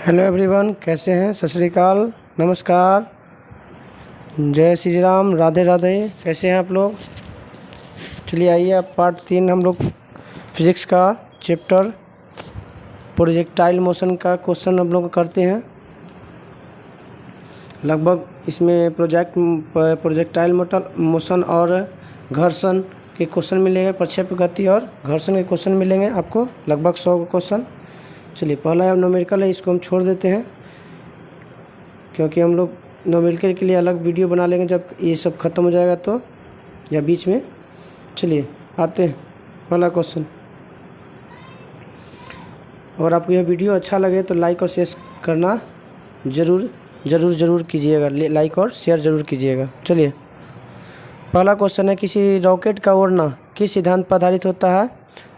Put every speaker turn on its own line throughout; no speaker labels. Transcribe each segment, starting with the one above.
Hello everyone, कैसे हैं? सत श्री अकाल, नमस्कार, जय श्री राम, राधे राधे। कैसे हैं आप लोग? चलिए आइए, अब पार्ट 3 हम लोग फिज़िक्स का चैप्टर प्रोजेक्टाइल मोशन का क्वेश्चन हम लोग करते हैं। लगभग इसमें प्रोजेक्टाइल मोशन और घर्षण के क्वेश्चन मिलेंगे, प्रक्षेप गति और घर्षण के क्वेश्चन मिलेंगे आपको, लगभग 100 क्वेश्चन। चलिए, पहला न्यूमेरिकल है, इसको हम छोड़ देते हैं क्योंकि हम लोग न्यूमेरिकल के लिए अलग वीडियो बना लेंगे जब ये सब ख़त्म हो जाएगा तो, या बीच में। चलिए आते हैं पहला क्वेश्चन। अगर आपको यह वीडियो अच्छा लगे तो लाइक और शेयर करना ज़रूर कीजिएगा, लाइक और शेयर ज़रूर कीजिएगा। चलिए, पहला क्वेश्चन है, किसी रॉकेट का उड़ना किस सिद्धांत पर आधारित होता है?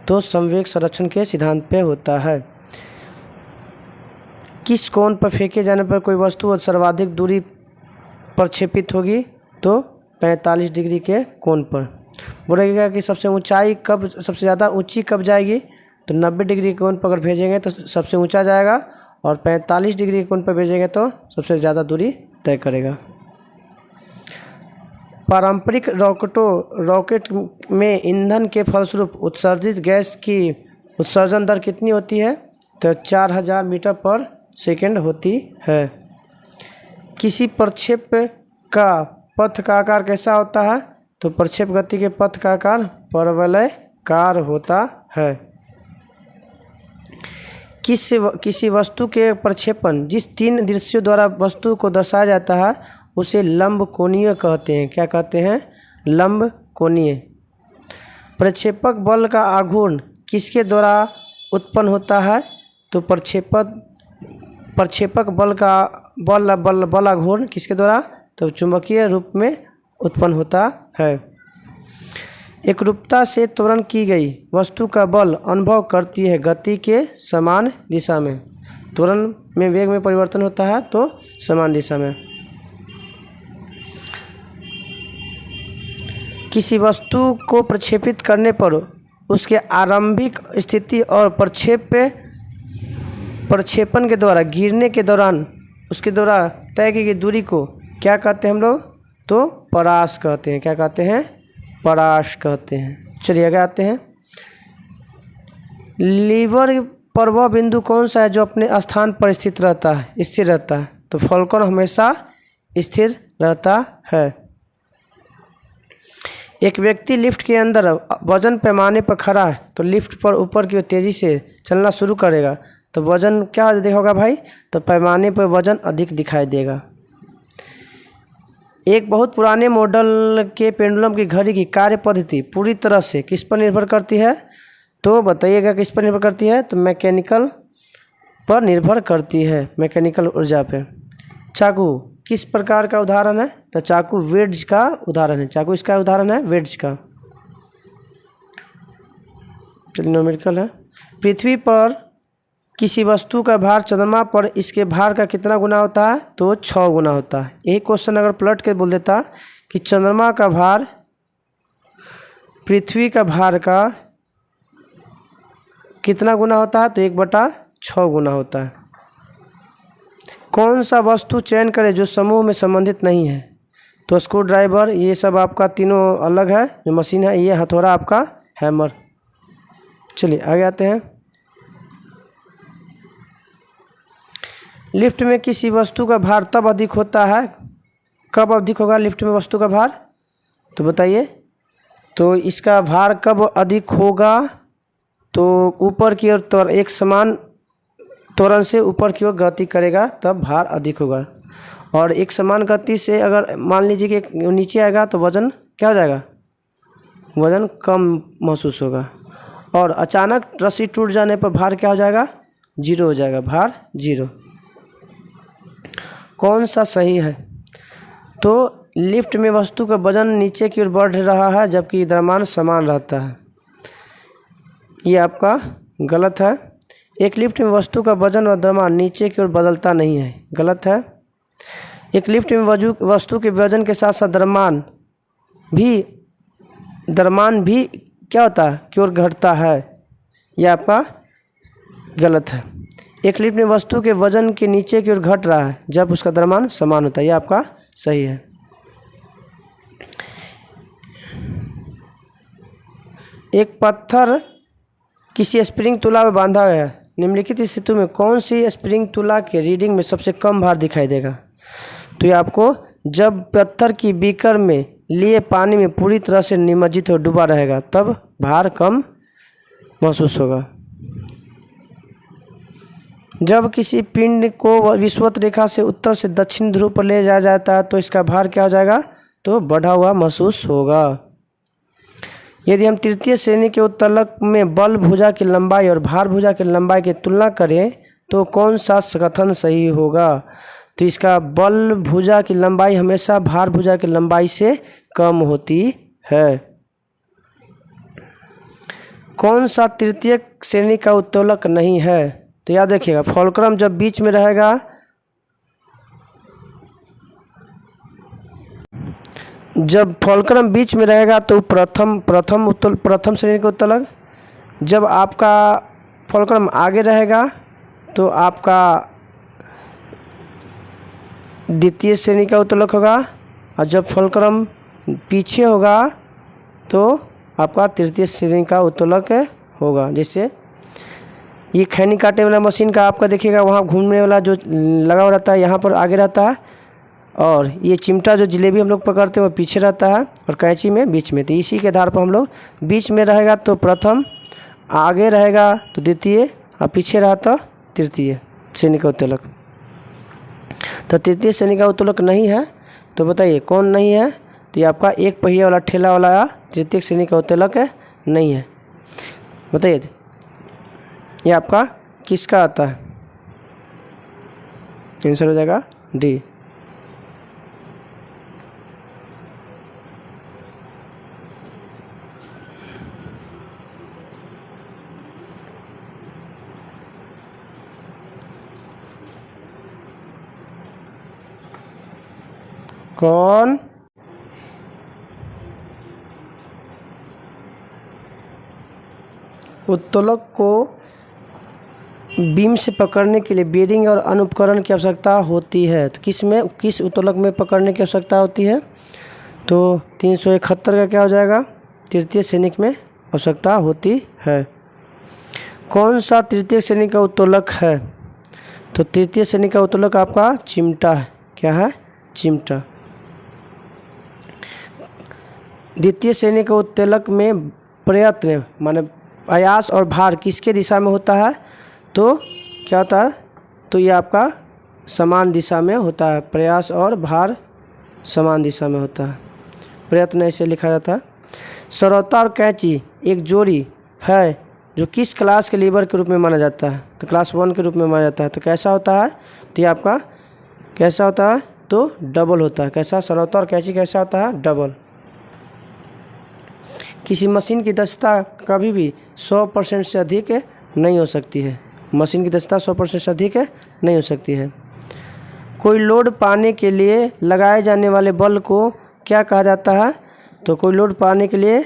तो संवेग संरक्षण के सिद्धांत पे होता है। किस कोण पर फेंके जाने पर कोई वस्तु सर्वाधिक दूरी प्रक्षेपित होगी? तो 45 डिग्री के कोण पर। बोलेगा कि सबसे ज़्यादा ऊंची कब जाएगी? तो 90 डिग्री के कोण पर अगर भेजेंगे तो सबसे ऊंचा जाएगा, और 45 डिग्री के कोण पर भेजेंगे तो सबसे ज़्यादा दूरी तय करेगा। पारंपरिक रॉकेट में ईंधन के फलस्वरूप उत्सर्जित गैस की उत्सर्जन दर कितनी होती है? तो 4000 मीटर पर सेकेंड होती है। किसी प्रक्षेप का पथ का आकार कैसा होता है? तो प्रक्षेप गति के पथ का आकार परवलयाकार होता है। किसी वस्तु के प्रक्षेपण जिस 3 दृश्यों द्वारा वस्तु को दर्शाया जाता है उसे लंब कोणीय कहते हैं। क्या कहते हैं? लंब कोणीय। प्रक्षेपक बल का आघूर्ण किसके द्वारा उत्पन्न होता है? तो प्रक्षेपक बल का बल आघूर्ण किसके द्वारा? तो चुंबकीय रूप में उत्पन्न होता है। एकरूपता से त्वरण की गई वस्तु का बल अनुभव करती है गति के समान दिशा में। त्वरण में वेग में परिवर्तन होता है तो समान दिशा में। किसी वस्तु को प्रक्षेपित करने पर उसके आरंभिक स्थिति और प्रक्षेपण के द्वारा गिरने के दौरान उसके द्वारा तय की गई दूरी को क्या कहते हैं हम लोग? तो परास कहते हैं। क्या कहते हैं? परास कहते हैं। चलिए आगे आते हैं। लीवर पर वह बिंदु कौन सा है जो अपने स्थान पर स्थिर रहता है? तो फॉल्कन हमेशा स्थिर रहता है। एक व्यक्ति लिफ्ट के अंदर वजन पैमाने पर खड़ा है तो लिफ्ट पर ऊपर की ओर तेज़ी से चलना शुरू करेगा तो वजन क्या होगा भाई? तो पैमाने पर वजन अधिक दिखाई देगा। एक बहुत पुराने मॉडल के पेंडुलम की घड़ी की कार्य पद्धति पूरी तरह से किस पर निर्भर करती है? तो बताइएगा किस पर निर्भर करती है? तो मैकेनिकल पर निर्भर करती है, मैकेनिकल ऊर्जा पे। चाकू किस प्रकार का उदाहरण है? तो चाकू वेड्ज का उदाहरण है। चाकू इसका उदाहरण है, वेड्ज का। चलिए, न्यूमेरिकल है। पृथ्वी पर किसी वस्तु का भार चंद्रमा पर इसके भार का कितना गुना होता है? तो 6 गुना होता है। एक क्वेश्चन अगर पलट के बोल देता कि चंद्रमा का भार पृथ्वी का भार का कितना गुना होता है? तो 1/6 गुना होता है। कौन सा वस्तु चयन करें जो समूह में संबंधित नहीं है? तो स्क्रू ड्राइवर, ये सब आपका तीनों अलग है जो मशीन है। ये हथौड़ा आपका हैमर। चलिए आगे आते हैं। लिफ्ट में किसी वस्तु का भार तब अधिक होता है, कब अधिक होगा लिफ्ट में वस्तु का भार? तो बताइए, तो इसका भार कब अधिक होगा? तो ऊपर की ओर एक समान त्वरण से ऊपर की ओर गति करेगा तब भार अधिक होगा, और एक समान गति से अगर मान लीजिए कि नीचे आएगा तो वज़न क्या हो जाएगा? वज़न कम महसूस होगा। और अचानक रस्सी टूट जाने पर भार क्या हो जाएगा? 0 हो जाएगा, भार 0। कौन सा सही है? तो लिफ्ट में वस्तु का वजन नीचे की ओर बढ़ रहा है जबकि द्रव्यमान समान रहता है। ये आपका गलत है। एक लिफ्ट में वस्तु का वजन और द्रव्यमान नीचे की ओर बदलता नहीं है, गलत है। एक लिफ्ट में वस्तु के वजन के साथ साथ द्रव्यमान भी क्या होता है? की ओर घटता है। यह आपका गलत है। एक लिफ्ट में वस्तु के वजन के नीचे की ओर घट रहा है जब उसका द्रव्यमान समान होता है। ये आपका सही है। एक पत्थर किसी स्प्रिंग तुला में बांधा गया है। निम्नलिखित स्थिति में कौन सी स्प्रिंग तुला के रीडिंग में सबसे कम भार दिखाई देगा? तो ये आपको जब पत्थर की बीकर में लिए पानी में पूरी तरह से निमज्जित हो डूबा रहेगा तब भार कम महसूस होगा। जब किसी पिंड को विषुवत रेखा से उत्तर से दक्षिण ध्रुव पर ले जाया जाता है तो इसका भार क्या हो जाएगा? तो बढ़ा हुआ महसूस होगा। यदि हम तृतीय श्रेणी के उत्तोलक में बल भुजा की लंबाई और भार भुजा की लंबाई की तुलना करें तो कौन सा कथन सही होगा? तो इसका बल भुजा की लंबाई हमेशा भार भुजा की लंबाई से कम होती है। कौन सा तृतीय श्रेणी का उत्तोलक नहीं है? तो याद रखिएगा, फॉल्क्रम जब बीच में रहेगा, जब फॉल्क्रम बीच में रहेगा तो प्रथम श्रेणी का उत्तोलक। जब आपका फॉल्क्रम आगे रहेगा तो आपका द्वितीय श्रेणी का उत्तोलक होगा, और जब फॉल्क्रम पीछे होगा तो आपका तृतीय श्रेणी का उत्तोलक होगा। जैसे ये खैनी काटने वाला मशीन का आपका देखिएगा, वहाँ घूमने वाला जो लगा हुआ रहता है यहाँ पर आगे रहता है, और ये चिमटा जो जलेबी हम लोग पकड़ते हैं वो पीछे रहता है, और कैंची में बीच में। तो इसी के आधार पर हम लोग बीच में रहेगा तो प्रथम, आगे रहेगा तो द्वितीय, और पीछे रहा तो तृतीय श्रेणी का उत्तोलक। तो तृतीय श्रेणी का उत्तोलक नहीं है, तो बताइए कौन नहीं है? तो ये आपका एक पहिया वाला ठेला वाला तृतीय श्रेणी का उत्तोलक नहीं है। बताइए ये आपका किसका आता है? आंसर हो जाएगा डी। कौन? उत्तोलक को बीम से पकड़ने के लिए बेरिंग और अन्य उपकरण की आवश्यकता होती है। तो किस उत्तोलक में पकड़ने की आवश्यकता होती है? तो 371 का क्या हो जाएगा? तृतीय श्रेणी में आवश्यकता होती है। कौन सा तृतीय श्रेणी का उत्तोलक है? तो तृतीय श्रेणी का उत्तोलक आपका चिमटा है। क्या है? चिमटा। द्वितीय श्रेणी के उत्तोलक में प्रयत्न माने आयास और भार किसके दिशा में होता है? तो क्या होता है? तो ये आपका समान दिशा में होता है। प्रयास और भार समान दिशा में होता है। प्रयत्न ऐसे लिखा जाता है। सरौता और कैंची एक जोड़ी है जो किस क्लास के लीवर के रूप में माना जाता है? तो क्लास 1 के रूप में माना जाता है। तो कैसा होता है? तो ये आपका कैसा होता है? तो डबल होता है। कैसा? सरौता और कैंची कैसा होता है? डबल। किसी मशीन की दक्षता कभी भी 100% से अधिक नहीं हो सकती है। मशीन की दक्षता 100% से अधिक नहीं हो सकती है। कोई लोड पाने के लिए लगाए जाने वाले बल को क्या कहा जाता है? तो कोई लोड पाने के लिए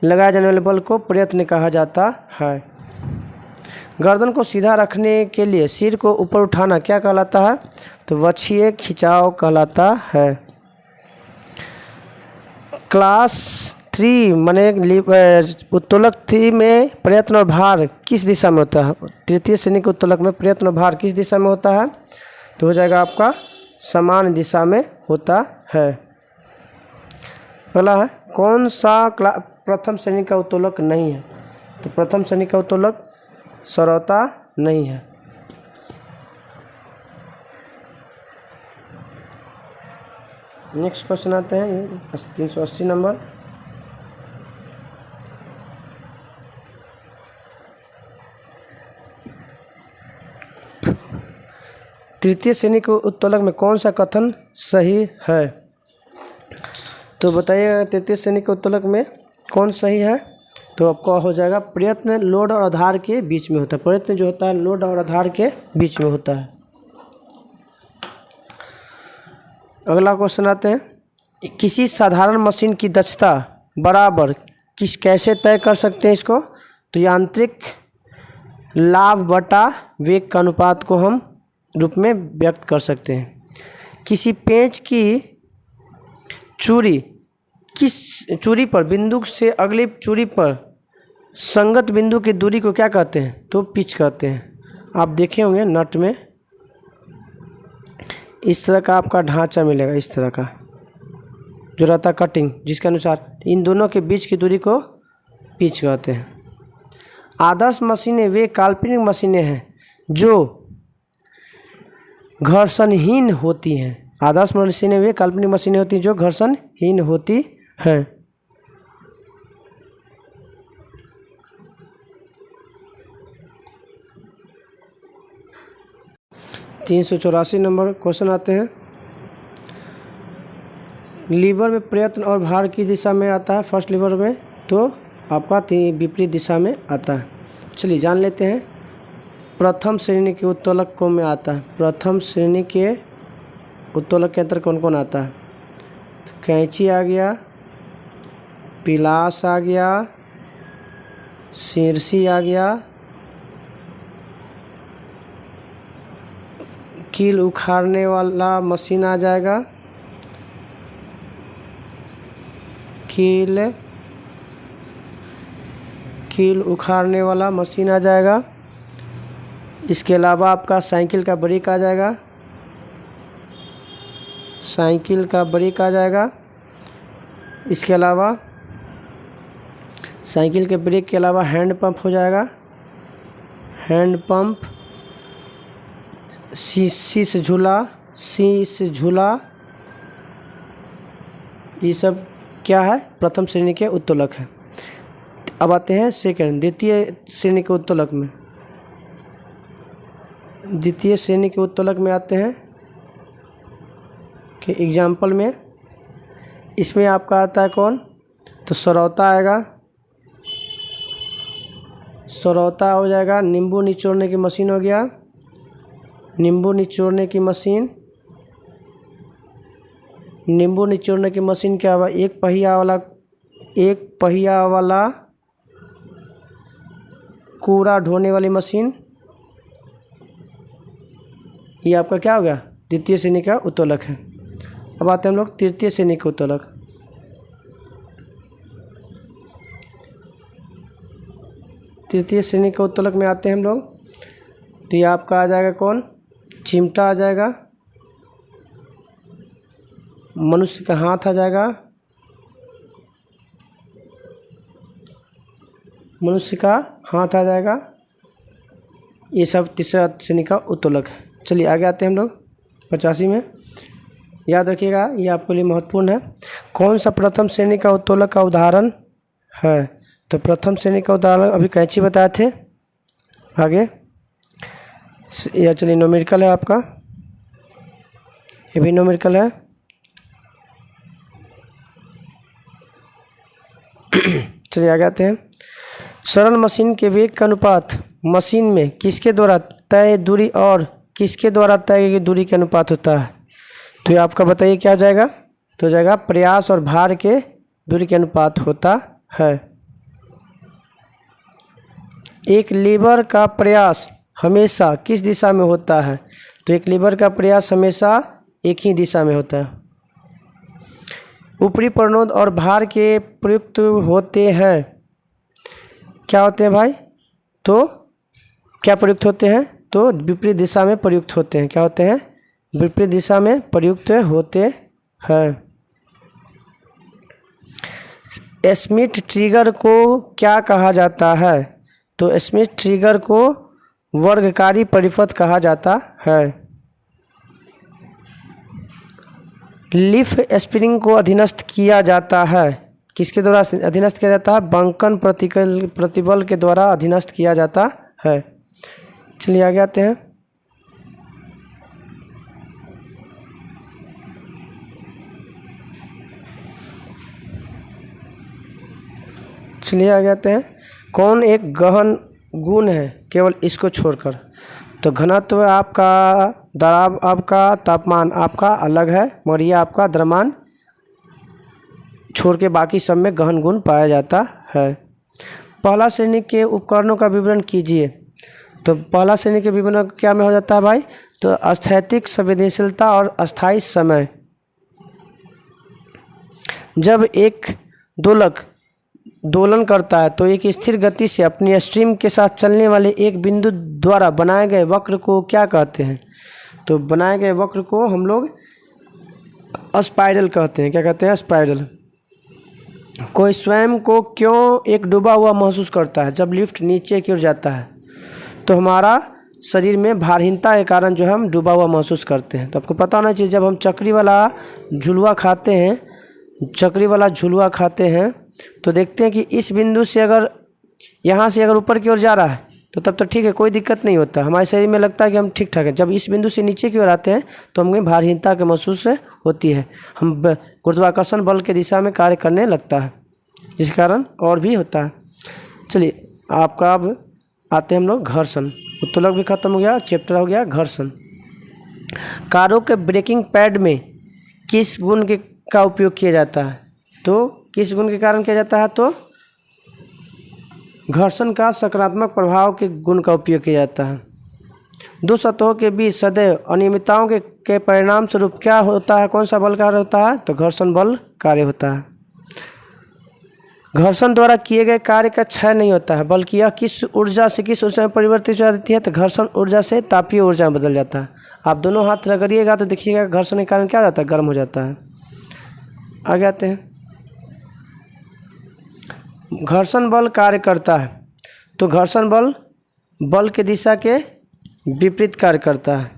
लगाए जाने वाले बल को प्रयत्न कहा जाता है। गर्दन को सीधा रखने के लिए सिर को ऊपर उठाना क्या कहलाता है? तो वक्षीय खिंचाव कहलाता है। क्लास 3 माने उत्तोलक 3 में प्रयत्न और भार किस दिशा में होता है? तृतीय श्रेणी के उत्तोलक में प्रयत्न और भार किस दिशा में होता है? तो हो जाएगा आपका समान दिशा में होता है। अगला है कौन सा प्रथम श्रेणी का उत्तोलक नहीं है? तो प्रथम श्रेणी का उत्तोलक सरौता नहीं है। नेक्स्ट क्वेश्चन आते हैं 380 नंबर। तृतीय श्रेणी के उत्तोलक में कौन सा कथन सही है? तो बताइएगा तृतीय श्रेणी के उत्तोलक में कौन सही है? तो आपका हो जाएगा प्रयत्न लोड और आधार के बीच में होता है। प्रयत्न जो होता है लोड और आधार के बीच में होता है। अगला क्वेश्चन आते हैं किसी साधारण मशीन की दक्षता बराबर कैसे तय कर सकते हैं इसको? तो यांत्रिक लाभ बटा वेग का अनुपात को हम रूप में व्यक्त कर सकते हैं। किसी पेंच की चूड़ी किस चूड़ी पर बिंदु से अगली चूड़ी पर संगत बिंदु की दूरी को क्या कहते हैं? तो पिच कहते हैं। आप देखे होंगे नट में इस तरह का आपका ढांचा मिलेगा, इस तरह का जो रहता है कटिंग, जिसके अनुसार इन दोनों के बीच की दूरी को पिच कहते हैं। आदर्श मशीनें वे काल्पनिक मशीनें हैं जो घर्षणहीन होती हैं। आदर्श मशीनें वे काल्पनिक मशीनें होती हैं जो घर्षणहीन होती हैं। 384 नंबर क्वेश्चन आते हैं। लीवर में प्रयत्न और भार की दिशा में आता है फर्स्ट लीवर में, तो आपका विपरीत दिशा में आता है। चलिए जान लेते हैं। प्रथम श्रेणी के उत्तोलक कौन में आता है? प्रथम श्रेणी के उत्तोलक के अंतर कौन कौन आता है? तो कैंची आ गया, पिलास आ गया, शीर्षी आ गया, कील उखाड़ने वाला मशीन आ जाएगा, कील उखाड़ने वाला मशीन आ जाएगा। इसके अलावा आपका साइकिल का ब्रेक आ जाएगा, साइकिल का ब्रेक आ जाएगा। इसके अलावा साइकिल के ब्रेक के अलावा हैंड पंप हो जाएगा, हैंड पंप, शीश झूला, ये सब क्या है? प्रथम श्रेणी के उत्तोलक है। अब आते हैं सेकंड द्वितीय श्रेणी के उत्तोलक में। द्वितीय श्रेणी के उत्तोलक में आते हैं कि एग्जाम्पल में इसमें आपका आता है कौन? तो सरौता आएगा, सरौता हो जाएगा। नींबू निचोड़ने की मशीन हो गया, नींबू निचोड़ने की मशीन। नींबू निचोड़ने की मशीन क्या हुआ? एक पहिया वाला कूड़ा ढोने वाली मशीन। ये आपका क्या हो गया? द्वितीय श्रेणी का उत्तोलक है। अब आते हैं हम लोग तृतीय श्रेणी के उत्तोलक। तृतीय श्रेणी के उत्तोलक में आते हैं हम लोग, तो ये आपका आ जाएगा कौन? चिमटा आ जाएगा, मनुष्य का हाथ आ जाएगा, मनुष्य का हाथ आ जाएगा। ये सब तीसरा श्रेणी का उत्तोलक है। चलिए आगे आते हैं हम लोग 85 में। याद रखिएगा, ये आपके लिए महत्वपूर्ण है। कौन सा प्रथम श्रेणी का उत्तोलक का उदाहरण है? तो प्रथम श्रेणी का उदाहरण अभी कैंची बताए थे। आगे या चलिए न्यूमेरिकल है आपका, ये भी न्यूमेरिकल है। चलिए आगे आते हैं। सरल मशीन के वेग का अनुपात मशीन में किसके द्वारा तय दूरी और किसके द्वारा तय की दूरी के अनुपात होता है? तो ये आपका बताइए क्या हो जाएगा? तो हो जाएगा प्रयास और भार के दूरी के अनुपात होता है। एक लीवर का प्रयास हमेशा किस दिशा में होता है? तो एक लीवर का प्रयास हमेशा एक ही दिशा में होता है। ऊपरी प्रणोद और भार के प्रयुक्त होते हैं, क्या होते हैं भाई? तो क्या प्रयुक्त होते हैं? तो विपरीत दिशा में प्रयुक्त होते हैं। क्या होते हैं? विपरीत दिशा में प्रयुक्त होते हैं। स्मिथ ट्रिगर को क्या कहा जाता है? तो स्मिथ ट्रिगर को वर्गकारी परिपथ कहा जाता है। लीफ स्प्रिंग को अधीनस्थ किया जाता है, किसके द्वारा अधीनस्थ किया जाता है? बंकन प्रतिबल के द्वारा अधीनस्थ किया जाता है। चलिए आगे आते हैं। चलिए आगे आते हैं। कौन एक गहन गुण है केवल इसको छोड़कर? तो घनत्व आपका, दबाव आपका, तापमान आपका अलग है, मगर यह आपका द्रव्यमान छोड़ के बाकी सब में गहन गुण पाया जाता है। पहला श्रेणी के उपकरणों का विवरण कीजिए। तो पहला श्रेणी के विवरण क्या में हो जाता है भाई, तो स्थैतिक संवेदनशीलता और अस्थायी समय। जब एक दोलक दोलन करता है तो एक स्थिर गति से अपनी स्ट्रीम के साथ चलने वाले एक बिंदु द्वारा बनाए गए वक्र को क्या कहते हैं, तो बनाए गए वक्र को हम लोग स्पाइरल कहते हैं। क्या कहते हैं, स्पाइरल। कोई स्वयं को क्यों एक डूबा हुआ महसूस करता है जब लिफ्ट नीचे की ओर जाता है, तो हमारा शरीर में भारहीनता के कारण जो हम डूबा हुआ महसूस करते हैं। तो आपको पता होना चाहिए, जब हम चक्री वाला झुलुआ खाते हैं तो देखते हैं कि इस बिंदु से अगर यहाँ से अगर ऊपर की ओर जा रहा है तो तब तो ठीक है, कोई दिक्कत नहीं होता, हमारे शरीर में लगता है कि हम ठीक ठाक है। जब इस बिंदु से नीचे की ओर आते हैं तो हमें भारहीनता के महसूस होती है, हम गुरुत्वाकर्षण बल के दिशा में कार्य करने लगता है, जिस कारण और भी होता है। चलिए आपका अब आते हैं हम लोग घर्षण। उत्तोलक भी खत्म हो गया, चैप्टर हो गया घर्षण। कारों के ब्रेकिंग पैड में किस गुण का उपयोग किया जाता है, तो किस गुण के कारण किया जाता है, तो घर्षण का सकारात्मक प्रभाव के गुण का उपयोग किया जाता है। दो सतहों के बीच सदैव अनियमितताओं के परिणाम स्वरूप क्या होता है, कौन सा बल कार्य होता है, तो घर्षण बल कार्य होता है। घर्षण द्वारा किए गए कार्य का क्षय नहीं होता है, बल्कि यह किस ऊर्जा से किस ऊर्जा में परिवर्तित हो जाती है, तो घर्षण ऊर्जा से तापीय ऊर्जा में बदल जाता है। आप दोनों हाथ रगड़िएगा तो देखिएगा घर्षण के कारण क्या हो जाता है, गर्म हो जाता है। आगे आते हैं, घर्षण बल कार्य करता है, तो घर्षण बल के दिशा के विपरीत कार्य करता है।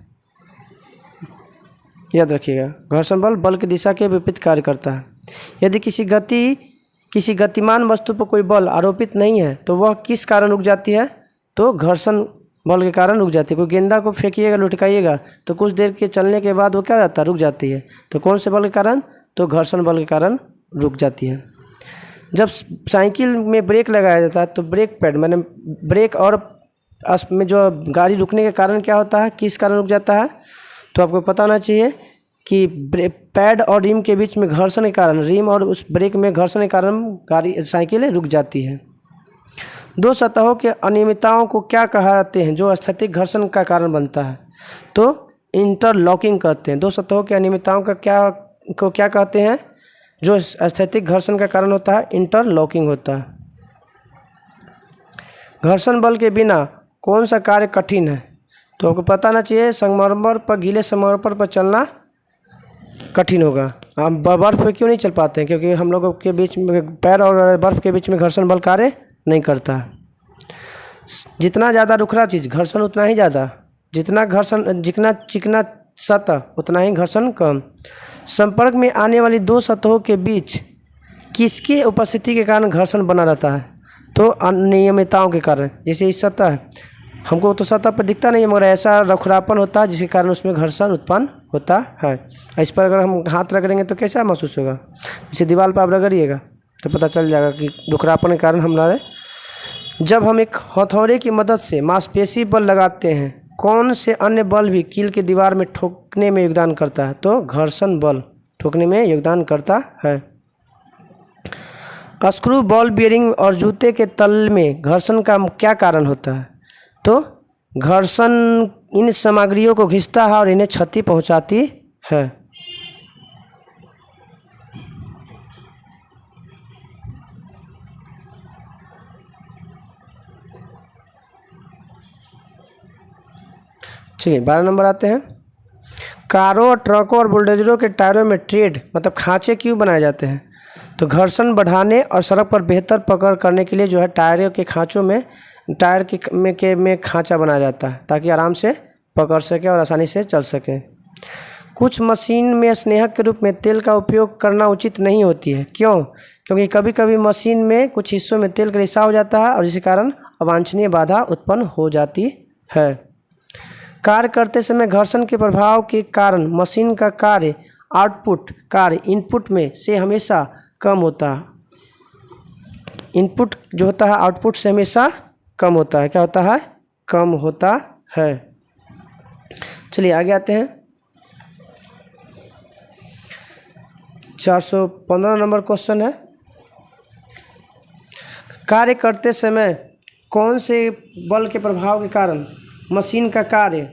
याद रखिएगा, घर्षण बल की दिशा के विपरीत कार्य करता है। यदि किसी गतिमान वस्तु पर कोई बल आरोपित नहीं है तो वह किस कारण रुक जाती है, तो घर्षण बल के कारण रुक जाती है। कोई गेंदा को फेंकिएगा, लुढ़काइएगा तो कुछ देर के चलने के बाद वो क्या हो जाता है, रुक जाती है। तो कौन से बल के कारण, तो घर्षण बल के कारण रुक जाती है। जब साइकिल में ब्रेक लगाया जाता है तो ब्रेक पैड मैंने ब्रेक और में जो गाड़ी रुकने के कारण क्या होता है, किस कारण रुक जाता है, तो आपको पता होना चाहिए कि पैड और रिम के बीच में घर्षण के कारण, रिम और उस ब्रेक में घर्षण के कारण साइकिल रुक जाती है। दो सतहों के अनियमितताओं को क्या कहते हैं जो स्थैतिक घर्षण का कारण बनता है, तो इंटरलॉकिंग कहते हैं। दो सतहों के अनियमितताओं का क्या कहते हैं, जो स्थैतिक घर्षण का कारण होता है, इंटरलॉकिंग होता है। घर्षण बल के बिना कौन सा कार्य कठिन है, तो आपको पता ना चाहिए, संगमरमर पर, गीले संगमरमर पर चलना कठिन होगा। हम बर्फ़ पे क्यों नहीं चल पाते हैं, क्योंकि हम लोगों के बीच में पैर और बर्फ़ के बीच में घर्षण बल कार्य नहीं करता। जितना ज़्यादा रुखरा चीज़ घर्षण उतना ही ज़्यादा, जितना चिकना सतह उतना ही घर्षण कम। संपर्क में आने वाली दो सतहों के बीच किसकी उपस्थिति के कारण घर्षण बना रहता है, तो अनियमितताओं के कारण। जैसे इस सतह, हमको तो सतह पर दिखता नहीं है मगर ऐसा रखरापन होता है जिसके कारण उसमें घर्षण उत्पन्न होता है। इस पर अगर हम हाथ रगड़ेंगे तो कैसा महसूस होगा, जैसे दीवार पर आप रगड़िएगा तो पता चल जाएगा कि रुखरापन के कारण हमारे। जब हम एक हथौड़े की मदद से मांसपेशी बल लगाते हैं, कौन से अन्य बल भी कील की दीवार में ठोकने में योगदान करता है, तो घर्षण बल ठोकने में योगदान करता है। स्क्रू, बॉल बेयरिंग और जूते के तल में घर्षण का क्या कारण होता है, तो घर्षण इन सामग्रियों को घिसता है और इन्हें क्षति पहुंचाती है। चलिए 12 नंबर आते हैं। कारों, ट्रकों और बुलडोजरों के टायरों में ट्रेड मतलब खांचे क्यों बनाए जाते हैं, तो घर्षण बढ़ाने और सड़क पर बेहतर पकड़ करने के लिए जो है टायरों के खांचों में में खांचा बनाया जाता है ताकि आराम से पकड़ सके और आसानी से चल सके। कुछ मशीन में स्नेहक के रूप में तेल का उपयोग करना उचित नहीं होती है, क्यों, क्योंकि कभी कभी मशीन में कुछ हिस्सों में तेल का रिसाव हो जाता है और जिसके कारण अवांछनीय बाधा उत्पन्न हो जाती है। कार्य करते समय घर्षण के प्रभाव के कारण मशीन का कार्य इनपुट में से हमेशा कम होता है। इनपुट जो होता है आउटपुट से हमेशा कम होता है। क्या होता है, कम होता है। चलिए आगे आते हैं। 415 नंबर क्वेश्चन है। कार्य करते समय कौन से बल के प्रभाव के कारण मशीन का कार्य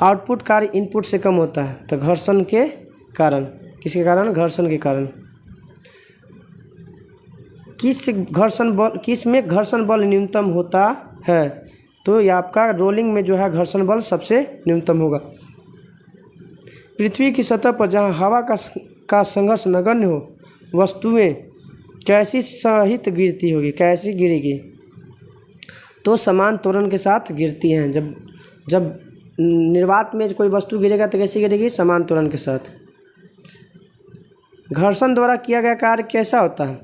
आउटपुट कार्य इनपुट से कम होता है? तो घर्षण के कारण। किसके कारण? घर्षण के कारण। किस में घर्षण बल न्यूनतम होता है? तो ये आपका रोलिंग में जो है घर्षण बल सबसे न्यूनतम होगा। पृथ्वी की सतह पर जहाँ हवा का संघर्ष नगण्य हो वस्तुएं कैसी सहित गिरती होगी? कैसी गिरेगी? तो समान त्वरण के साथ गिरती हैं। जब निर्वात में कोई वस्तु गिरेगा तो कैसी गिरेगी? समान त्वरण के साथ। घर्षण द्वारा किया गया कार्य कैसा होता है?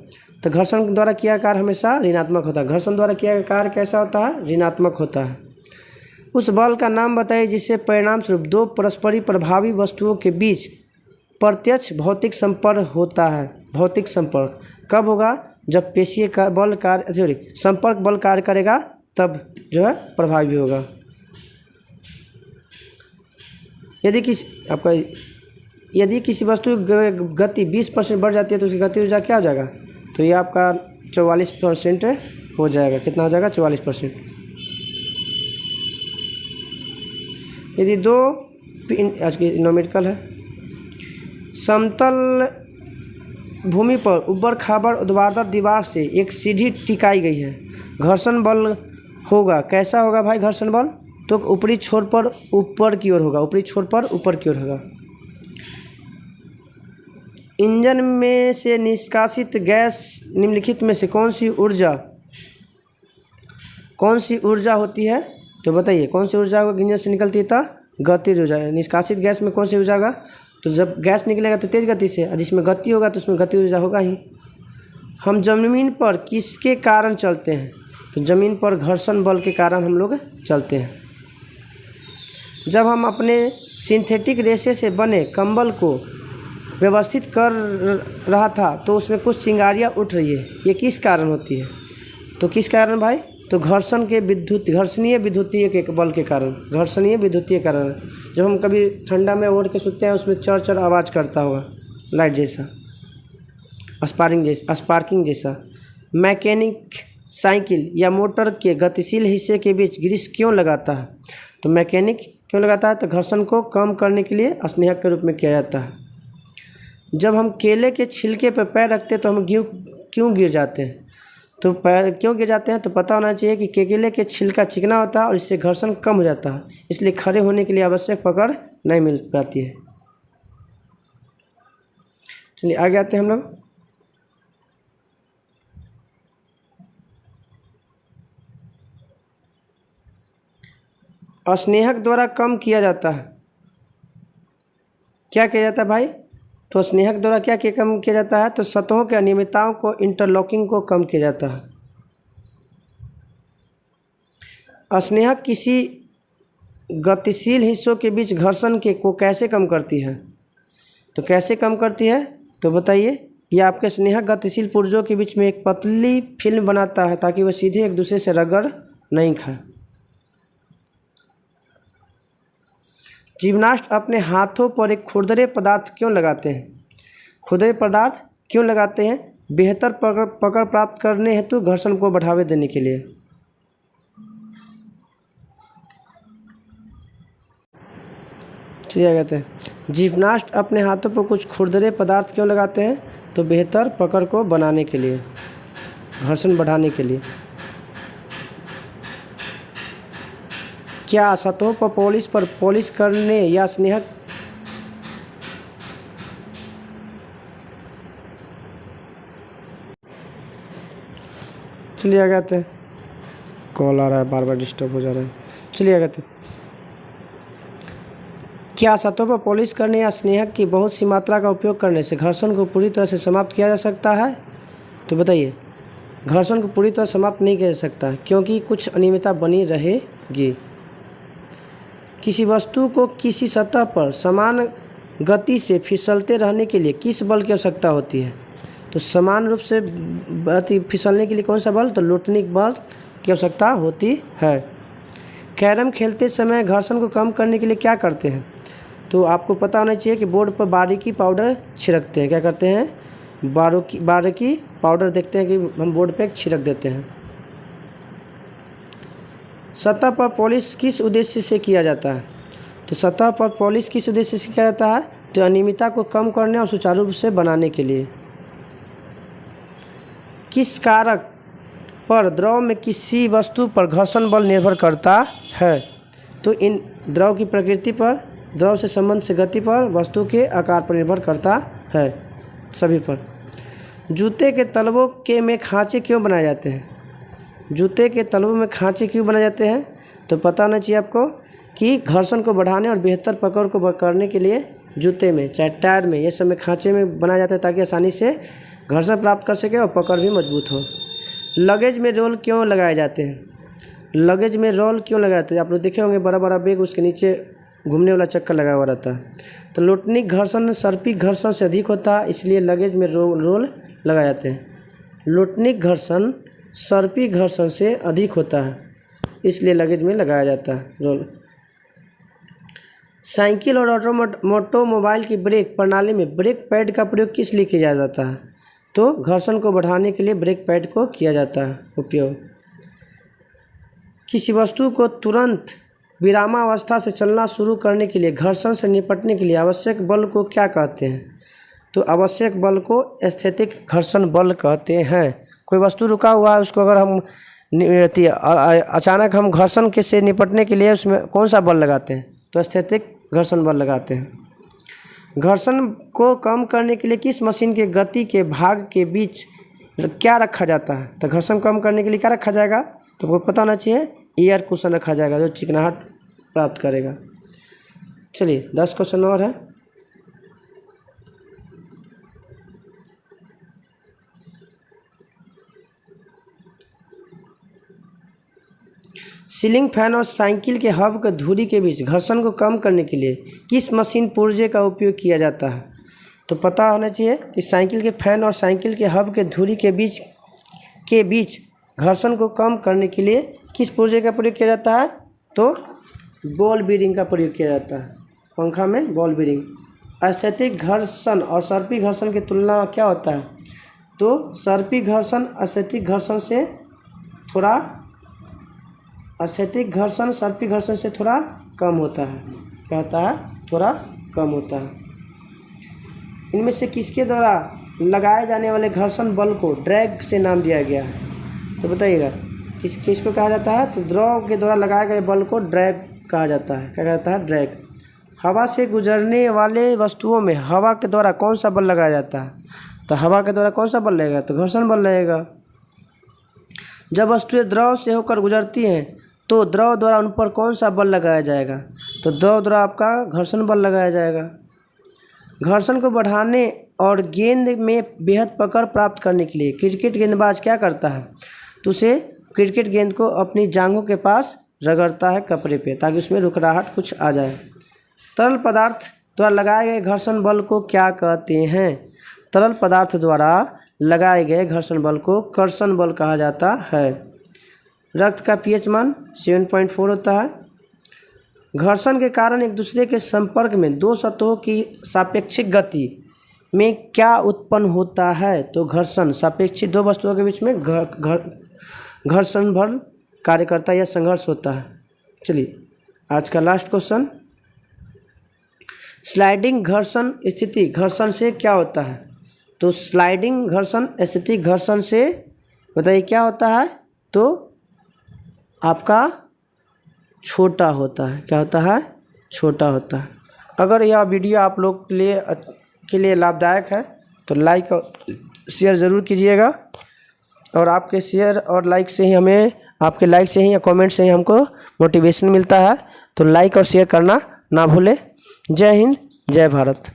तो घर्षण द्वारा किया कार्य हमेशा ऋणात्मक होता है। घर्षण द्वारा किया गया कार्य कैसा होता है? ऋणात्मक होता है। उस बल का नाम बताइए जिससे परिणाम स्वरूप दो परस्परी प्रभावी वस्तुओं के बीच प्रत्यक्ष भौतिक संपर्क होता है। भौतिक संपर्क कब होगा? जब पेशीय का बल कार्य संपर्क बल कार्य करेगा तब जो है प्रभावी होगा। यदि किसी वस्तु की गति 20% बढ़ जाती है तो उसकी गति ऊर्जा क्या हो जाएगा? तो ये आपका 44% हो जाएगा। कितना हो जाएगा? 44%। यदि दो आज की न्यूमेरिकल है, समतल भूमि पर ऊबड़ खाबड़ ऊर्ध्वाधर दीवार से एक सीढ़ी टिकाई गई है, घर्षण बल होगा। कैसा होगा भाई घर्षण बल? तो ऊपरी छोर पर ऊपर की ओर होगा। ऊपरी छोर पर ऊपर की ओर होगा। इंजन में से निष्कासित गैस निम्नलिखित में से कौन सी ऊर्जा होती है? तो बताइए कौन सी ऊर्जा इंजन से निकलती है? तो गतिज ऊर्जा। निष्कासित गैस में कौन सी ऊर्जा होगा? तो जब गैस निकलेगा तो तेज गति से, और जिसमें गति होगा तो उसमें गति ऊर्जा होगा ही। हम जमीन पर किसके कारण चलते हैं? तो जमीन पर घर्षण बल के कारण हम लोग चलते हैं। जब हम अपने सिंथेटिक रेशे से बने कंबल को व्यवस्थित कर रहा था तो उसमें कुछ चिंगारियाँ उठ रही है, ये किस कारण होती है? तो किस कारण भाई? तो घर्षणीय विद्युतीय के बल के कारण। घर्षणीय विद्युतीय कारण। जब हम कभी ठंडा में ओढ़ के सोते हैं उसमें चर चर आवाज़ करता होगा, लाइट जैसा, स्पार्किंग जैसा। मैकेनिक साइकिल या मोटर के गतिशील हिस्से के बीच ग्रीस क्यों लगाता है? तो मैकेनिक क्यों लगाता है? तो घर्षण को कम करने के लिए स्नेहक के रूप में किया जाता है। जब हम केले के छिलके पर पैर रखते हैं तो हम क्यों गिर जाते हैं? तो पैर क्यों गिर जाते हैं? तो पता होना चाहिए कि केले के छिलका चिकना होता है और इससे घर्षण कम हो जाता है, इसलिए खड़े होने के लिए आवश्यक पकड़ नहीं मिल पाती है। चलिए आगे आते हैं हम लोग। स्नेहक द्वारा कम किया जाता है। क्या किया जाता है भाई? तो स्नेहक द्वारा क्या कम किया जाता है? तो सतहों के अनियमितताओं को, इंटरलॉकिंग को कम किया जाता है। स्नेहक किसी गतिशील हिस्सों के बीच घर्षण को कैसे कम करती है? तो कैसे कम करती है? तो बताइए। ये आपके स्नेहक गतिशील पुर्जों के बीच में एक पतली फिल्म बनाता है ताकि वह सीधे एक दूसरे से रगड़ नहीं खाए। जिम्नास्ट अपने हाथों पर एक खुरदरे पदार्थ क्यों लगाते हैं? खुरदरे पदार्थ क्यों लगाते हैं? बेहतर पकड़ प्राप्त करने हेतु घर्षण को बढ़ावा देने के लिए। चलिए कहते हैं जिम्नास्ट अपने हाथों पर कुछ खुरदरे पदार्थ क्यों लगाते हैं? तो बेहतर पकड़ को बनाने के लिए, घर्षण बढ़ाने के लिए। क्या सतहों पर पॉलिश करने या स्नेहक चलिए आगे आते हैं। कॉल आ रहा है, बार बार डिस्टर्ब हो जा रहा है। चलिए आगे आते हैं। क्या सतहों पर पॉलिश करने या स्नेहक की बहुत सी मात्रा का उपयोग करने से घर्षण को पूरी तरह से समाप्त किया जा सकता है? तो बताइए। घर्षण को पूरी तरह समाप्त नहीं किया जा सकता है क्योंकि कुछ अनियमितता बनी रहेगी। किसी वस्तु को किसी सतह पर समान गति से फिसलते रहने के लिए किस बल की आवश्यकता होती है? तो समान रूप से फिसलने के लिए कौन सा बल? तो लोटनिक बल की आवश्यकता होती है। कैरम खेलते समय घर्षण को कम करने के लिए क्या करते हैं? तो आपको पता होना चाहिए कि बोर्ड पर बारीकी पाउडर छिड़कते हैं। क्या करते हैं? बारीकी पाउडर देखते हैं कि हम बोर्ड पे छिड़क देते हैं। सतह पर पॉलिश किस उद्देश्य से किया जाता है? तो सतह पर पॉलिश किस उद्देश्य से किया जाता है? तो अनियमितता को कम करने और सुचारू रूप से बनाने के लिए। किस कारक पर द्रव में किसी वस्तु पर घर्षण बल निर्भर करता है? तो इन द्रव की प्रकृति पर, द्रव से संबंध से गति पर, वस्तु के आकार पर निर्भर करता है, सभी पर। जूते के तलवों के में खांचे क्यों बनाए जाते हैं? जूते के तलवों में खांचे क्यों बनाए जाते हैं? तो पता होना चाहिए आपको कि घर्षण को बढ़ाने और बेहतर पकड़ को करने के लिए जूते में, चाहे टायर में, ये सब में खांचे में बनाया जाता है ताकि आसानी से घर्षण प्राप्त कर सके और पकड़ भी मजबूत हो। लगेज में रोल क्यों लगाए जाते हैं? लगेज में रोल क्यों लगाए जाते हैं? आप लोग देखे होंगे बड़ा बड़ा बैग, उसके नीचे घूमने वाला चक्कर लगा हुआ रहता है। तो लोटनिक घर्षण सर्पिक घर्षण से अधिक होता है, इसलिए लगेज में रोल लगाए जाते हैं। लोटनिक घर्षण सर्पिक घर्षण से अधिक होता है, इसलिए लगेज में लगाया जाता है रोल। साइकिल और ऑटोमोबाइल की ब्रेक प्रणाली में ब्रेक पैड का प्रयोग किस लिए किया जाता है? तो घर्षण को बढ़ाने के लिए ब्रेक पैड को किया जाता है उपयोग। किसी वस्तु को तुरंत विरामावस्था से चलना शुरू करने के लिए घर्षण से निपटने के लिए आवश्यक बल को क्या कहते हैं? तो आवश्यक बल को स्थैतिक घर्षण बल कहते हैं। कोई वस्तु रुका हुआ है, उसको अगर हम अचानक हम घर्षण के से निपटने के लिए उसमें कौन सा बल लगाते हैं? तो स्थैतिक घर्षण बल लगाते हैं। घर्षण को कम करने के लिए किस मशीन के गति के भाग के बीच क्या रखा जाता है? तो घर्षण कम करने के लिए क्या रखा जाएगा? तो आपको पता होना चाहिए, एयर कुशन रखा जाएगा जो चिकनाहट प्राप्त करेगा। चलिए 10 क्वेश्चन और है। सीलिंग फैन और साइकिल के हब के धुरी के बीच घर्षण को कम करने के लिए किस मशीन पुर्जे का उपयोग किया जाता है? तो पता होना चाहिए कि साइकिल के फैन और साइकिल के हब के धुरी के बीच घर्षण को कम करने के लिए किस पुर्जे का प्रयोग किया जाता है? तो बॉल बीरिंग का प्रयोग किया जाता है। पंखा में बॉल बीरिंग। स्थैतिक घर्षण और सर्पिक घर्षण की तुलना क्या होता है? तो सर्पिक घर्षण स्थैतिक घर्षण से थोड़ा स्थैतिक घर्षण सर्पिक घर्षण से थोड़ा कम होता है। क्या होता है? थोड़ा कम होता है। इनमें से किसके द्वारा लगाए जाने वाले घर्षण बल को ड्रैग से नाम दिया गया है? तो बताइएगा किसको कहा जाता है? तो द्रव के द्वारा लगाए गए बल को ड्रैग कहा जाता है। क्या कहता है? ड्रैग। हवा से गुजरने वाले वस्तुओं में हवा के द्वारा कौन सा बल लगाया जाता है? तो हवा के द्वारा कौन सा बल लगेगा? तो घर्षण बल लगेगा। जब वस्तुएं द्रव से होकर गुजरती हैं तो द्रव द्वारा उन पर कौन सा बल लगाया जाएगा? तो द्रव द्वारा आपका घर्षण बल लगाया जाएगा। घर्षण को बढ़ाने और गेंद में बेहद पकड़ प्राप्त करने के लिए क्रिकेट गेंदबाज क्या करता है? तो उसे क्रिकेट गेंद को अपनी जांघों के पास रगड़ता है कपड़े पे, ताकि उसमें रुकराहट कुछ आ जाए। तरल पदार्थ द्वारा लगाए गए घर्षण बल को क्या कहते हैं? तरल पदार्थ द्वारा लगाए गए घर्षण बल को कर्षण बल कहा जाता है। रक्त का pH मान 7.4 होता है। घर्षण के कारण एक दूसरे के संपर्क में दो सतहों की सापेक्षिक गति में क्या उत्पन्न होता है? तो घर्षण सापेक्षिक दो वस्तुओं के बीच में घर्षण बल कार्य करता है या संघर्ष होता है। चलिए आज का लास्ट क्वेश्चन, स्लाइडिंग घर्षण स्थिति घर्षण से क्या होता है? तो स्लाइडिंग घर्षण स्थिति घर्षण से बताइए क्या होता है? तो आपका छोटा होता है। क्या होता है? छोटा होता है। अगर यह वीडियो आप लोग के लिए लाभदायक है तो लाइक और शेयर ज़रूर कीजिएगा। और आपके शेयर और लाइक से ही हमें, आपके लाइक से ही या कमेंट से ही हमको मोटिवेशन मिलता है। तो लाइक और शेयर करना ना भूलें। जय हिंद, जय भारत।